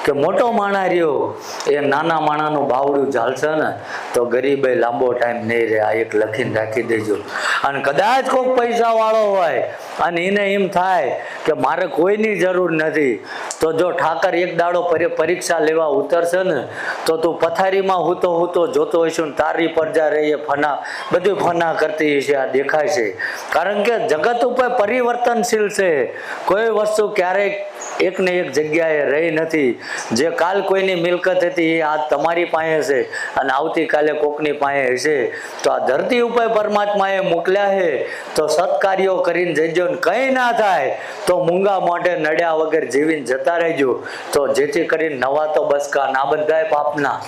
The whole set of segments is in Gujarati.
કે મોટો માણા રહ્યો એ નાના માણાનું બાવડું ઝાલશે ને તો ગરીબે લાંબો ટાઈમ નહીં રહે. આ એક લખીને રાખી દેજો. અને કદાચ કોઈક પૈસા વાળો હોય અને એને એમ થાય કે મારે કોઈની જરૂર નથી, તો જો ઠાકર એક દાડો પરીક્ષા લેવા ઉતરશે ને તો તું પથારીમાં હૂતો જોતો હશે ને તારી પ્રજા રહી ફના બધું ફના કરતી હશે. આ દેખાય છે, કારણ કે જગત ઉપર પરિવર્તનશીલ છે. કોઈ વસ્તુ ક્યારેક એક ને એક જગ્યાએ રહી નથી. જે કાલ કોઈની મિલકત હતી એ આજ તમારી પાસે છે અને આવતીકાલે કોકની પાસે હશે. તો આ ધરતી ઉપર પરમાત્માએ મોકલ્યા છે તો સત્કાર્યો કરીને જજો. કંઈ ના થાય તો મૂંગા મોઢે નડ્યા વગર જીવીને જતા રહેજો. તો જેથી કરીને નવા તો બસકા ના બંધાય પાપના.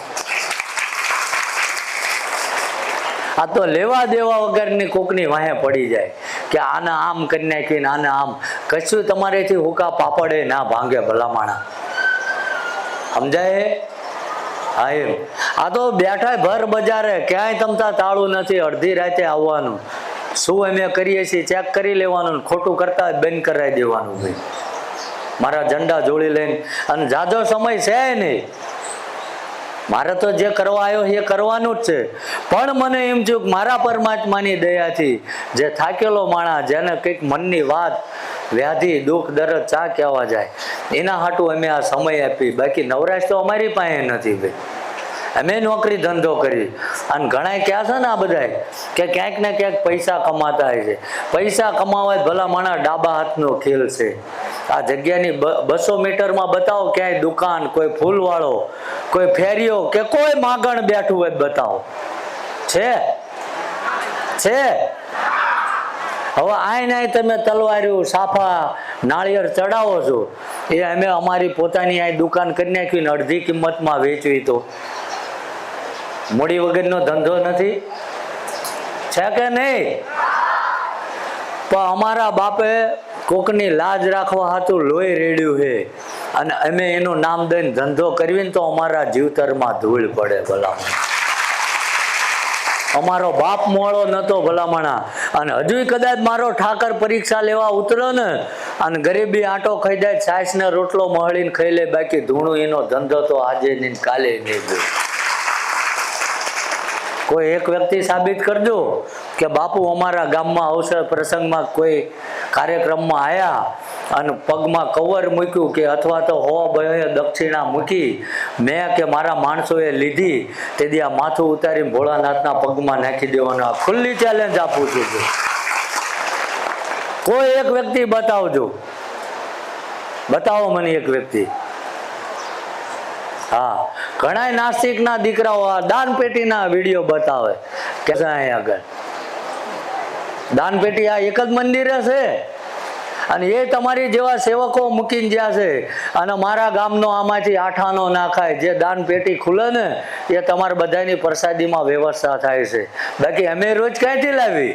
આ તો લેવા દેવા વગરની કોકની વાહે પડી જાય કે આને આમ કરી નાખીને આને આમ. કશું તમારેથી હુકા પાપડે ના ભાંગે ભલામાણા. સમજાય? હા એમ. આ તો બેઠા ભર બજારે ક્યાંય તમતા તાળું નથી. અડધી રાતે આવવાનું. શું અમે કરીએ છીએ ચેક કરી લેવાનું, ખોટું કરતા બંધ કરાવી દેવાનું. ભાઈ મારા ઝંડા જોડી લઈને અને જાજો સમય છે નહીં. મારે તો જે કરવા આવ્યો એ કરવાનું જ છે. પણ મને એમ થયું કે મારા પરમાત્માની દયાથી જે થાકેલો માણસ, જેને કંઈક મનની વાત, વ્યાધિ, દુઃખ, દર્દ ચા કહેવા જાય, એના હાટું અમે આ સમય આપી. બાકી નવરાશ તો અમારી પાસે નથી ભાઈ. અમે નોકરી ધંધો કરી અને ઘણા ક્યાં છે ને આ બધા કે ક્યાંક ને ક્યાંક પૈસા કમાતા હોય છે. પૈસા કમાવા ભલા માણસ ડાબા હાથનો ખેલ છે. આ જગ્યાની 200 મીટરમાં બતાવો ક્યાંય દુકાન, કોઈ ફૂલવાળો, કોઈ ફેરીઓ કે કોઈ માગણ બેઠું હોય બતાવો. છે? હવે આય તમે તલવાર્યું, સાફા, નાળિયેર ચડાવો છો, એ અમે અમારી પોતાની આ દુકાન કરી નાખીને અડધી કિંમતમાં વેચવી તો મૂડી વગરનો ધંધો નથી? છે કે નહીં? પણ અમારા બાપે કોકની લાજ રાખવા હાથું લોહી રેડ્યું છે અને અમે એનું નામ દઈને ધંધો કરવી ને તો અમારા જીવતરમાં ધૂળ પડે ભલામણ. અમારો બાપ મોળો નતો ભલામણા. અને હજુ કદાચ મારો ઠાકર પરીક્ષા લેવા ઉતરો ને અને ગરીબી આટો ખાઈ જાય, છાશ ને રોટલો મહળીને ખાઈ લે, બાકી ધૂણું એનો ધંધો તો આજે નહીં કાલે નહીં. કોઈ એક વ્યક્તિ સાબિત કરજો કે બાપુ અમારા ગામમાં અવસર પ્રસંગમાં કોઈ કાર્યક્રમમાં આવ્યા અને પગમાં કવર મૂક્યું કે અથવા તો દક્ષિણા મૂકી મેં કે મારા માણસોએ લીધી તેથી આ માથું ઉતારી ભોળાનાથના પગમાં નાખી દેવાનું. આ ખુલ્લી ચેલેન્જ આપું છું. કોઈ એક વ્યક્તિ બતાવજો. બતાવો મને એક વ્યક્તિ. હા, ઘણા નાસ્તિક ના દીકરાઓ આ દાન પેટીના વિડીયો બતાવે કે આગળ દાન પેટી આ એક જ મંદિરે છે અને એ તમારી જેવા સેવકો મૂકીને જ્યાં છે. અને મારા ગામનો આમાંથી આઠાનો ના ખાય. જે દાન પેટી ખુલે ને એ તમારા બધાની પ્રસાદીમાં વ્યવસ્થા થાય છે. બાકી અમે રોજ ક્યાંથી લાવી?